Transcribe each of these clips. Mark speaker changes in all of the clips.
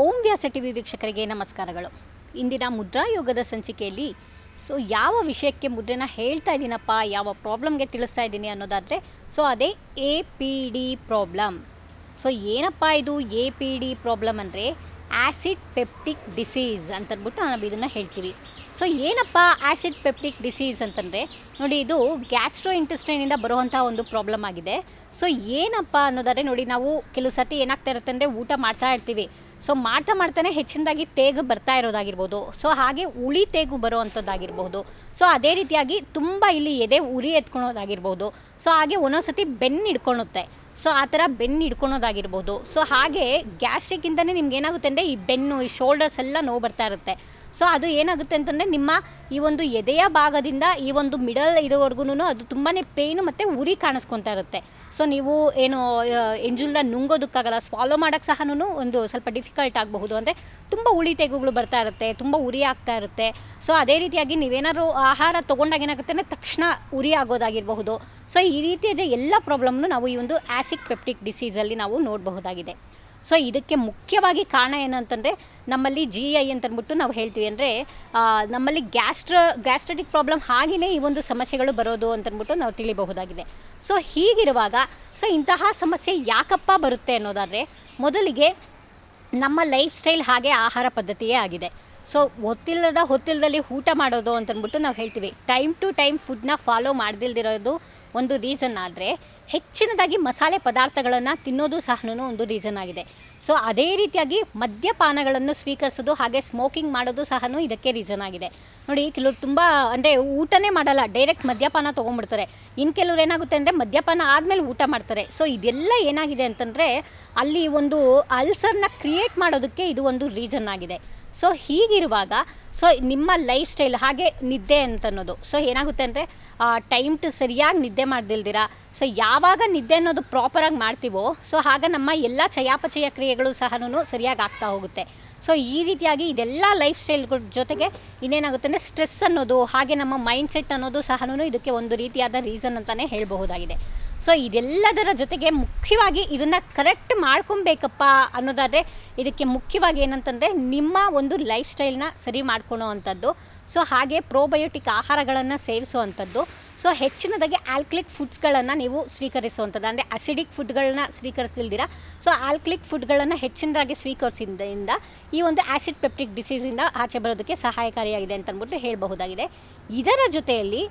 Speaker 1: ಓಂ ವ್ಯಾಸ TV ವೀಕ್ಷಕರಿಗೆ ನಮಸ್ಕಾರಗಳು. ಇಂದಿನ ಮುದ್ರಾ ಯೋಗದ ಸಂಚಿಕೆಯಲ್ಲಿ ಯಾವ ವಿಷಯಕ್ಕೆ ಮುದ್ರೆನ ಹೇಳ್ತಾ ಇದ್ದೀನಪ್ಪ, ಯಾವ ಪ್ರಾಬ್ಲಮ್ಗೆ ತಿಳಿಸ್ತಾ ಇದ್ದೀನಿ ಅನ್ನೋದಾದರೆ ಅದೇ APD ಪ್ರಾಬ್ಲಮ್. ಏನಪ್ಪ ಇದು APD ಪ್ರಾಬ್ಲಮ್ ಅಂದರೆ ಆ್ಯಸಿಡ್ ಪೆಪ್ಟಿಕ್ ಡಿಸೀಸ್ ಅಂತಂದ್ಬಿಟ್ಟು ನಾವು ಇದನ್ನು ಹೇಳ್ತೀವಿ. ಏನಪ್ಪ ಆ್ಯಸಿಡ್ ಪೆಪ್ಟಿಕ್ ಡಿಸೀಸ್ ಅಂತಂದರೆ ನೋಡಿ, ಇದು ಗ್ಯಾಸ್ಟ್ರೋ ಇಂಟೆಸ್ಟೈನಿಂದ ಬರುವಂಥ ಒಂದು ಪ್ರಾಬ್ಲಮ್ ಆಗಿದೆ. ಏನಪ್ಪ ಅನ್ನೋದಾದರೆ ನೋಡಿ, ನಾವು ಕೆಲವು ಸತಿ ಏನಾಗ್ತಾ ಇರುತ್ತೆ ಅಂದರೆ ಊಟ ಮಾಡ್ತಾ ಇರ್ತೀವಿ. ಮಾಡ್ತಾನೆ ಹೆಚ್ಚಿನದಾಗಿ ತೇಗು ಬರ್ತಾ ಇರೋದಾಗಿರ್ಬೋದು, ಹಾಗೆ ಉಳಿ ತೇಗು ಬರುವಂಥದ್ದಾಗಿರ್ಬೋದು. ಅದೇ ರೀತಿಯಾಗಿ ತುಂಬ ಇಲ್ಲಿ ಎದೆ ಉರಿ ಎತ್ಕೊಳೋದಾಗಿರ್ಬೋದು. ಹಾಗೆ ಒಂದೊಂದು ಸತಿ ಬೆನ್ನು ಹಿಡ್ಕೊಳುತ್ತೆ. ಆ ಥರ ಬೆನ್ನು ಹಿಡ್ಕೊಳೋದಾಗಿರ್ಬೋದು. ಹಾಗೆ ಗ್ಯಾಸ್ಟ್ರಿಕ್ಕಿಂತಲೇ ನಿಮ್ಗೆ ಏನಾಗುತ್ತೆ ಅಂದರೆ ಈ ಬೆನ್ನು, ಈ ಶೋಲ್ಡರ್ಸ್ ಎಲ್ಲ ನೋವು ಬರ್ತಾ ಇರುತ್ತೆ. ಅದು ಏನಾಗುತ್ತೆ ಅಂತಂದರೆ ನಿಮ್ಮ ಈ ಒಂದು ಎದೆಯ ಭಾಗದಿಂದ ಈ ಒಂದು ಮಿಡಲ್ ಇರೋವರೆಗೂ ಅದು ತುಂಬಾ ಪೇಯ್ನು ಮತ್ತು ಉರಿ ಕಾಣಿಸ್ಕೊತಾ ಇರುತ್ತೆ. ನೀವು ಏನು ಎಂಜುಲ್ನ ನುಂಗೋದಕ್ಕಾಗಲ್ಲ, ಸ್ವಾಲೋ ಮಾಡೋಕ್ಕೆ ಸಹ ಒಂದು ಸ್ವಲ್ಪ ಡಿಫಿಕಲ್ಟ್ ಆಗಬಹುದು. ಅಂದರೆ ತುಂಬ ಉಳಿ ತೆಗುಗಳು ಬರ್ತಾ ಇರುತ್ತೆ, ತುಂಬ ಉರಿ ಆಗ್ತಾ ಇರುತ್ತೆ. ಅದೇ ರೀತಿಯಾಗಿ ನೀವೇನಾದ್ರು ಆಹಾರ ತೊಗೊಂಡಾಗ ಏನಾಗುತ್ತೆ ಅಂದರೆ ತಕ್ಷಣ ಉರಿ ಆಗೋದಾಗಿರಬಹುದು. ಈ ರೀತಿಯಾದ ಎಲ್ಲ ಪ್ರಾಬ್ಲಮ್ನು ನಾವು ಈ ಒಂದು ಆ್ಯಸಿಡ್ ಪೆಪ್ಟಿಕ್ ಡಿಸೀಸಲ್ಲಿ ನಾವು ನೋಡಬಹುದಾಗಿದೆ. ಇದಕ್ಕೆ ಮುಖ್ಯವಾಗಿ ಕಾರಣ ಏನಂತಂದರೆ ನಮ್ಮಲ್ಲಿ GI ಅಂತಂದ್ಬಿಟ್ಟು ನಾವು ಹೇಳ್ತೀವಿ. ಅಂದರೆ ನಮ್ಮಲ್ಲಿ ಗ್ಯಾಸ್ಟ್ರಿಟಿಕ್ ಪ್ರಾಬ್ಲಮ್ ಹಾಗೆಯೇ ಈ ಒಂದು ಸಮಸ್ಯೆಗಳು ಬರೋದು ಅಂತಂದ್ಬಿಟ್ಟು ನಾವು ತಿಳಿಬಹುದಾಗಿದೆ. ಹೀಗಿರುವಾಗ ಇಂತಹ ಸಮಸ್ಯೆ ಯಾಕಪ್ಪ ಬರುತ್ತೆ ಅನ್ನೋದಾದರೆ, ಮೊದಲಿಗೆ ನಮ್ಮ ಲೈಫ್ ಸ್ಟೈಲ್ ಹಾಗೆ ಆಹಾರ ಪದ್ಧತಿಯೇ ಆಗಿದೆ. ಹೊತ್ತಿಲ್ಲದಲ್ಲಿ ಊಟ ಮಾಡೋದು ಅಂತಂದ್ಬಿಟ್ಟು ನಾವು ಹೇಳ್ತೀವಿ. ಟೈಮ್ ಟು ಟೈಮ್ ಫುಡ್ನ ಫಾಲೋ ಮಾಡ್ದಿಲ್ದಿರೋದು ಒಂದು ರೀಸನ್ ಆದರೆ, ಹೆಚ್ಚಿನದಾಗಿ ಮಸಾಲೆ ಪದಾರ್ಥಗಳನ್ನು ತಿನ್ನೋದು ಸಹ ಒಂದು ರೀಸನ್ ಆಗಿದೆ. ಅದೇ ರೀತಿಯಾಗಿ ಮದ್ಯಪಾನಗಳನ್ನು ಸ್ವೀಕರಿಸೋದು ಹಾಗೆ ಸ್ಮೋಕಿಂಗ್ ಮಾಡೋದು ಸಹ ಇದಕ್ಕೆ ರೀಸನ್ ಆಗಿದೆ. ನೋಡಿ, ಕೆಲವರು ತುಂಬ ಅಂದರೆ ಊಟನೇ ಮಾಡಲ್ಲ, ಡೈರೆಕ್ಟ್ ಮದ್ಯಪಾನ ತೊಗೊಂಡ್ಬಿಡ್ತಾರೆ. ಇನ್ನು ಕೆಲವ್ರು ಏನಾಗುತ್ತೆ ಅಂದರೆ ಮದ್ಯಪಾನ ಆದಮೇಲೆ ಊಟ ಮಾಡ್ತಾರೆ. ಇದೆಲ್ಲ ಏನಾಗಿದೆ ಅಂತಂದರೆ ಅಲ್ಲಿ ಒಂದು ಅಲ್ಸರ್ನ ಕ್ರಿಯೇಟ್ ಮಾಡೋದಕ್ಕೆ ಇದು ಒಂದು ರೀಸನ್ ಆಗಿದೆ. ಹೀಗಿರುವಾಗ ನಿಮ್ಮ ಲೈಫ್ ಸ್ಟೈಲ್ ಹಾಗೆ ನಿದ್ದೆ ಅಂತನ್ನೋದು ಏನಾಗುತ್ತೆ ಅಂದರೆ ಟೈಮ್ ಟು ಸರಿಯಾಗಿ ನಿದ್ದೆ ಮಾಡ್ದಿಲ್ದಿರ ಯಾವಾಗ ನಿದ್ದೆ ಅನ್ನೋದು ಪ್ರಾಪರಾಗಿ ಮಾಡ್ತೀವೋ ಆಗ ನಮ್ಮ ಎಲ್ಲ ಚಯಾಪಚಯ ಕ್ರಿಯೆಗಳು ಸಹ ಸರಿಯಾಗಿ ಆಗ್ತಾ ಹೋಗುತ್ತೆ. ಈ ರೀತಿಯಾಗಿ ಇದೆಲ್ಲ ಲೈಫ್ ಸ್ಟೈಲ್ಗಳ ಜೊತೆಗೆ ಇನ್ನೇನಾಗುತ್ತೆ ಅಂದರೆ ಸ್ಟ್ರೆಸ್ ಅನ್ನೋದು ಹಾಗೆ ನಮ್ಮ ಮೈಂಡ್ ಸೆಟ್ ಅನ್ನೋದು ಸಹ ಇದಕ್ಕೆ ಒಂದು ರೀತಿಯಾದ ರೀಸನ್ ಅಂತಲೇ ಹೇಳಬಹುದಾಗಿದೆ. ಇದೆಲ್ಲದರ ಜೊತೆಗೆ ಮುಖ್ಯವಾಗಿ ಇದನ್ನು ಕರೆಕ್ಟ್ ಮಾಡ್ಕೊಬೇಕಪ್ಪ ಅನ್ನೋದಾದರೆ ಇದಕ್ಕೆ ಮುಖ್ಯವಾಗಿ ಏನಂತಂದರೆ ನಿಮ್ಮ ಒಂದು ಲೈಫ್ ಸ್ಟೈಲ್ನ ಸರಿ ಮಾಡ್ಕೊಳ್ಳೋ ಅಂಥದ್ದು. ಹಾಗೆ ಪ್ರೋಬಯೋಟಿಕ್ ಆಹಾರಗಳನ್ನು ಸೇವಿಸುವಂಥದ್ದು. ಹೆಚ್ಚಿನದಾಗಿ ಆಲ್ಕಲಿಕ್ ಫುಡ್ಸ್ಗಳನ್ನು ನೀವು ಸ್ವೀಕರಿಸುವಂಥದ್ದು. ಅಂದರೆ ಅಸಿಡಿಕ್ ಫುಡ್ಗಳನ್ನ ಸ್ವೀಕರಿಸ್ತಿಲ್ದಿರ ಆಲ್ಕಲಿಕ್ ಫುಡ್ಗಳನ್ನು ಹೆಚ್ಚಿನದಾಗಿ ಸ್ವೀಕರಿಸಿದ್ರಿಂದ ಈ ಒಂದು ಆ್ಯಸಿಡ್ ಪೆಪ್ಟಿಕ್ ಡಿಸೀಸಿಂದ ಆಚೆ ಬರೋದಕ್ಕೆ ಸಹಾಯಕಾರಿಯಾಗಿದೆ ಅಂತಂದ್ಬಿಟ್ಟು ಹೇಳಬಹುದಾಗಿದೆ. ಇದರ ಜೊತೆಯಲ್ಲಿ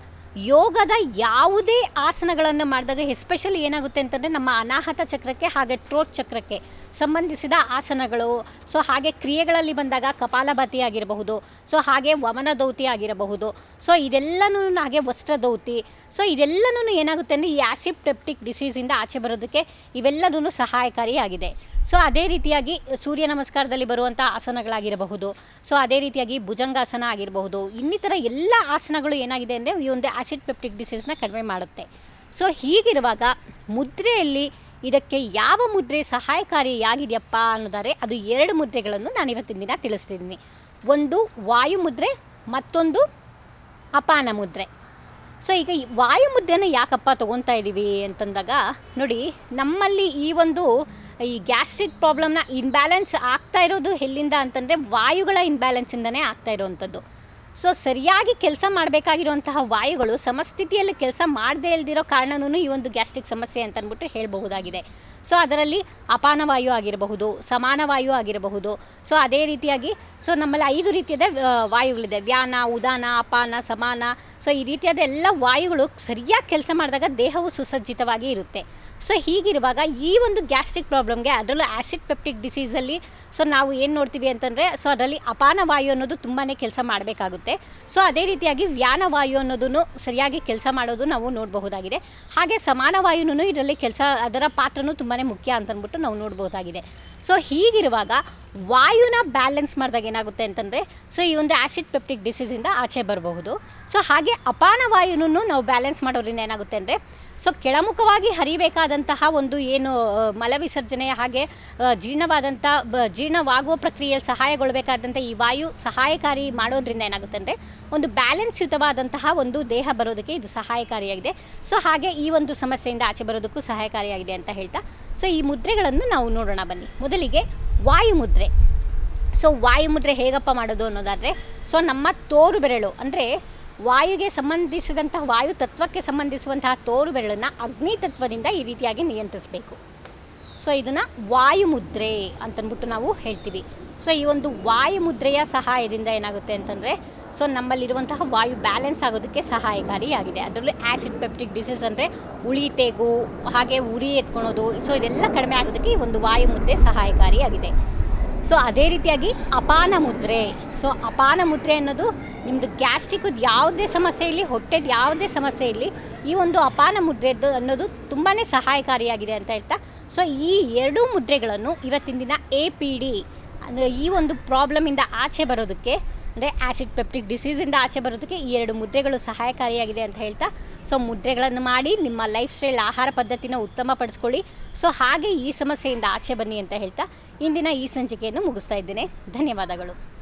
Speaker 1: ಯೋಗದ ಯಾವುದೇ ಆಸನಗಳನ್ನು ಮಾಡಿದಾಗ ಎಸ್ಪೆಷಲಿ ಏನಾಗುತ್ತೆ ಅಂತಂದರೆ ನಮ್ಮ ಅನಾಹತ ಚಕ್ರಕ್ಕೆ ಹಾಗೆ ಥ್ರೋಟ್ ಚಕ್ರಕ್ಕೆ ಸಂಬಂಧಿಸಿದ ಆಸನಗಳು, ಹಾಗೆ ಕ್ರಿಯೆಗಳಲ್ಲಿ ಬಂದಾಗ ಕಪಾಲಭಾತಿ ಆಗಿರಬಹುದು, ಹಾಗೆ ವಮನ ದೌತಿ ಆಗಿರಬಹುದು, ಇದೆಲ್ಲನೂ ಹಾಗೆ ವಸ್ತ್ರದೌತಿ. ಇದೆಲ್ಲನೂ ಏನಾಗುತ್ತೆ ಅಂದರೆ ಈ ಆ್ಯಸಿಡ್ ಪೆಪ್ಟಿಕ್ ಡಿಸೀಸಿಂದ ಆಚೆ ಬರೋದಕ್ಕೆ ಇವೆಲ್ಲನೂ ಸಹಾಯಕಾರಿಯಾಗಿದೆ. ಅದೇ ರೀತಿಯಾಗಿ ಸೂರ್ಯ ನಮಸ್ಕಾರದಲ್ಲಿ ಬರುವಂಥ ಆಸನಗಳಾಗಿರಬಹುದು, ಅದೇ ರೀತಿಯಾಗಿ ಭುಜಂಗಾಸನ ಆಗಿರಬಹುದು, ಇನ್ನಿತರ ಎಲ್ಲ ಆಸನಗಳು ಏನಾಗಿದೆ ಅಂದರೆ ಈ ಒಂದು ಆ್ಯಸಿಡ್ ಪೆಪ್ಟಿಕ್ ಡಿಸೀಸ್ನ ಕಡಿಮೆ ಮಾಡುತ್ತೆ. ಹೀಗಿರುವಾಗ ಮುದ್ರೆಯಲ್ಲಿ ಇದಕ್ಕೆ ಯಾವ ಮುದ್ರೆ ಸಹಾಯಕಾರಿಯಾಗಿದೆಯಪ್ಪ ಅನ್ನೋದಾದರೆ ಅದು 2 ಮುದ್ರೆಗಳನ್ನು ನಾನು ಇವತ್ತಿನ ದಿನ ತಿಳಿಸ್ತಿದ್ದೀನಿ. ಒಂದು ವಾಯು ಮುದ್ರೆ, ಮತ್ತೊಂದು ಅಪಾನ ಮುದ್ರೆ. ಈಗ ಈ ವಾಯು ಮುದ್ರೆನ ಯಾಕಪ್ಪ ತೊಗೊತಾ ಇದ್ದೀವಿ ಅಂತಂದಾಗ ನೋಡಿ, ನಮ್ಮಲ್ಲಿ ಈ ಗ್ಯಾಸ್ಟ್ರಿಕ್ ಪ್ರಾಬ್ಲಮ್ನ ಇನ್ಬ್ಯಾಲೆನ್ಸ್ ಆಗ್ತಾ ಇರೋದು ಎಲ್ಲಿಂದ ಅಂತಂದರೆ ವಾಯುಗಳ ಇನ್ಬ್ಯಾಲೆನ್ಸಿಂದನೇ ಆಗ್ತಾ ಇರೋವಂಥದ್ದು. ಸರಿಯಾಗಿ ಕೆಲಸ ಮಾಡಬೇಕಾಗಿರುವಂತಹ ವಾಯುಗಳು ಸಮಸ್ಥಿತಿಯಲ್ಲಿ ಕೆಲಸ ಮಾಡದೇ ಇಲ್ದಿರೋ ಕಾರಣನೂ ಈ ಒಂದು ಗ್ಯಾಸ್ಟ್ರಿಕ್ ಸಮಸ್ಯೆ ಅಂತ ಅಂದ್ಬಿಟ್ಟು ಹೇಳಬಹುದಾಗಿದೆ. ಅದರಲ್ಲಿ ಅಪಾನ ವಾಯು ಆಗಿರಬಹುದು, ಸಮಾನ ವಾಯು ಆಗಿರಬಹುದು. ಅದೇ ರೀತಿಯಾಗಿ ನಮ್ಮಲ್ಲಿ 5 ರೀತಿಯಾದ ವಾಯುಗಳಿದೆ: ವ್ಯಾನ, ಉದಾನ, ಅಪಾನ, ಸಮಾನ. ಈ ರೀತಿಯಾದ ಎಲ್ಲ ವಾಯುಗಳು ಸರಿಯಾಗಿ ಕೆಲಸ ಮಾಡಿದಾಗ ದೇಹವು ಸುಸಜ್ಜಿತವಾಗಿ ಇರುತ್ತೆ. ಹೀಗಿರುವಾಗ ಈ ಒಂದು ಗ್ಯಾಸ್ಟ್ರಿಕ್ ಪ್ರಾಬ್ಲಮ್ಗೆ, ಅದರಲ್ಲೂ ಆ್ಯಸಿಡ್ ಪೆಪ್ಟಿಕ್ ಡಿಸೀಸಲ್ಲಿ ನಾವು ಏನು ನೋಡ್ತೀವಿ ಅಂತಂದರೆ ಅದರಲ್ಲಿ ಅಪಾನ ವಾಯು ಅನ್ನೋದು ತುಂಬಾ ಕೆಲಸ ಮಾಡಬೇಕಾಗುತ್ತೆ. ಅದೇ ರೀತಿಯಾಗಿ ವ್ಯಾನ ವಾಯು ಅನ್ನೋದನ್ನು ಸರಿಯಾಗಿ ಕೆಲಸ ಮಾಡೋದು ನಾವು ನೋಡಬಹುದಾಗಿದೆ. ಹಾಗೆ ಸಮಾನ ವಾಯುನೂ ಇದರಲ್ಲಿ ಅದರ ಪಾತ್ರನೂ ತುಂಬಾ ಮುಖ್ಯ ಅಂತಂದ್ಬಿಟ್ಟು ನಾವು ನೋಡಬಹುದಾಗಿದೆ. ಹೀಗಿರುವಾಗ ವಾಯುನ ಬ್ಯಾಲೆನ್ಸ್ ಮಾಡಿದಾಗ ಏನಾಗುತ್ತೆ ಅಂತಂದರೆ ಈ ಒಂದು ಆ್ಯಸಿಡ್ ಪೆಪ್ಟಿಕ್ ಡಿಸೀಸಿಂದ ಆಚೆ ಬರಬಹುದು. ಹಾಗೆ ಅಪಾನ ವಾಯುನೂ ನಾವು ಬ್ಯಾಲೆನ್ಸ್ ಮಾಡೋದ್ರಿಂದ ಏನಾಗುತ್ತೆ ಅಂದರೆ ಕೆಳಮುಖವಾಗಿ ಹರಿಬೇಕಾದಂತಹ ಒಂದು ಏನು ಮಲವಿಸರ್ಜನೆ ಹಾಗೆ ಜೀರ್ಣವಾಗುವ ಪ್ರಕ್ರಿಯೆಯಲ್ಲಿ ಸಹಾಯಗೊಳ್ಳಬೇಕಾದಂಥ ಈ ವಾಯು ಸಹಾಯಕಾರಿ ಮಾಡೋದ್ರಿಂದ ಏನಾಗುತ್ತೆ ಅಂದರೆ ಒಂದು ಬ್ಯಾಲೆನ್ಸ್ಯುತವಾದಂತಹ ಒಂದು ದೇಹ ಬರೋದಕ್ಕೆ ಇದು ಸಹಾಯಕಾರಿಯಾಗಿದೆ. ಹಾಗೆ ಈ ಒಂದು ಸಮಸ್ಯೆಯಿಂದ ಆಚೆ ಬರೋದಕ್ಕೂ ಸಹಾಯಕಾರಿಯಾಗಿದೆ ಅಂತ ಹೇಳ್ತಾ ಈ ಮುದ್ರೆಗಳನ್ನು ನಾವು ನೋಡೋಣ ಬನ್ನಿ. ಮೊದಲಿಗೆ ವಾಯು ಮುದ್ರೆ. ಸೊ ವಾಯುಮುದ್ರೆ ಹೇಗಪ್ಪ ಮಾಡೋದು ಅನ್ನೋದಾದರೆ, ಸೊ ನಮ್ಮ ತೋರು ಬೆರಳು ಅಂದರೆ ವಾಯುಗೆ ಸಂಬಂಧಿಸಿದಂತಹ ವಾಯು ತತ್ವಕ್ಕೆ ಸಂಬಂಧಿಸುವಂತಹ ತೋರು ಬೆರಳನ್ನು ಅಗ್ನಿ ತತ್ವದಿಂದ ಈ ರೀತಿಯಾಗಿ ನಿಯಂತ್ರಿಸಬೇಕು. ಸೊ ಇದನ್ನು ವಾಯುಮುದ್ರೆ ಅಂತಂದ್ಬಿಟ್ಟು ನಾವು ಹೇಳ್ತೀವಿ. ಸೊ ಈ ಒಂದು ವಾಯುಮುದ್ರೆಯ ಸಹಾಯದಿಂದ ಏನಾಗುತ್ತೆ ಅಂತಂದರೆ, ಸೊ ನಮ್ಮಲ್ಲಿರುವಂತಹ ವಾಯು ಬ್ಯಾಲೆನ್ಸ್ ಆಗೋದಕ್ಕೆ ಸಹಾಯಕಾರಿಯಾಗಿದೆ. ಅದರಲ್ಲೂ ಆ್ಯಸಿಡ್ ಪೆಪ್ಟಿಕ್ ಡಿಸೀಸ್ ಅಂದರೆ ಉಳಿ ತೆಗು, ಹಾಗೆ ಉರಿ ಎತ್ಕೊಳೋದು, ಸೊ ಇದೆಲ್ಲ ಕಡಿಮೆ ಆಗೋದಕ್ಕೆ ಈ ಒಂದು ವಾಯುಮುದ್ರೆ ಸಹಾಯಕಾರಿಯಾಗಿದೆ. ಸೊ ಅದೇ ರೀತಿಯಾಗಿ ಅಪಾನ ಮುದ್ರೆ. ಸೊ ಅಪಾನ ಮುದ್ರೆ ಅನ್ನೋದು ನಿಮ್ಮದು ಗ್ಯಾಸ್ಟ್ರಿಕ್ಕದು ಯಾವುದೇ ಸಮಸ್ಯೆ ಇರಲಿ, ಹೊಟ್ಟೆದು ಯಾವುದೇ ಸಮಸ್ಯೆ ಇರಲಿ, ಈ ಒಂದು ಅಪಾನ ಮುದ್ರೆದ್ದು ಅನ್ನೋದು ತುಂಬಾ ಸಹಾಯಕಾರಿಯಾಗಿದೆ ಅಂತ ಹೇಳ್ತಾ, ಸೊ ಈ ಎರಡೂ ಮುದ್ರೆಗಳನ್ನು ಇವತ್ತಿನ ದಿನ APD ಅಂದರೆ ಈ ಒಂದು ಪ್ರಾಬ್ಲಮಿಂದ ಆಚೆ ಬರೋದಕ್ಕೆ, ಅಂದರೆ ಆ್ಯಸಿಡ್ ಪೆಪ್ಟಿಕ್ ಡಿಸೀಸಿಂದ ಆಚೆ ಬರೋದಕ್ಕೆ ಈ ಎರಡು ಮುದ್ರೆಗಳು ಸಹಾಯಕಾರಿಯಾಗಿದೆ ಅಂತ ಹೇಳ್ತಾ, ಸೊ ಮುದ್ರೆಗಳನ್ನು ಮಾಡಿ ನಿಮ್ಮ ಲೈಫ್ ಸ್ಟೈಲ್ ಆಹಾರ ಪದ್ಧತಿನ ಉತ್ತಮಪಡಿಸ್ಕೊಳ್ಳಿ. ಸೊ ಹಾಗೆ ಈ ಸಮಸ್ಯೆಯಿಂದ ಆಚೆ ಬನ್ನಿ ಅಂತ ಹೇಳ್ತಾ ಇಂದಿನ ಈ ಸಂಚಿಕೆಯನ್ನು ಮುಗಿಸ್ತಾ ಇದ್ದೇನೆ. ಧನ್ಯವಾದಗಳು.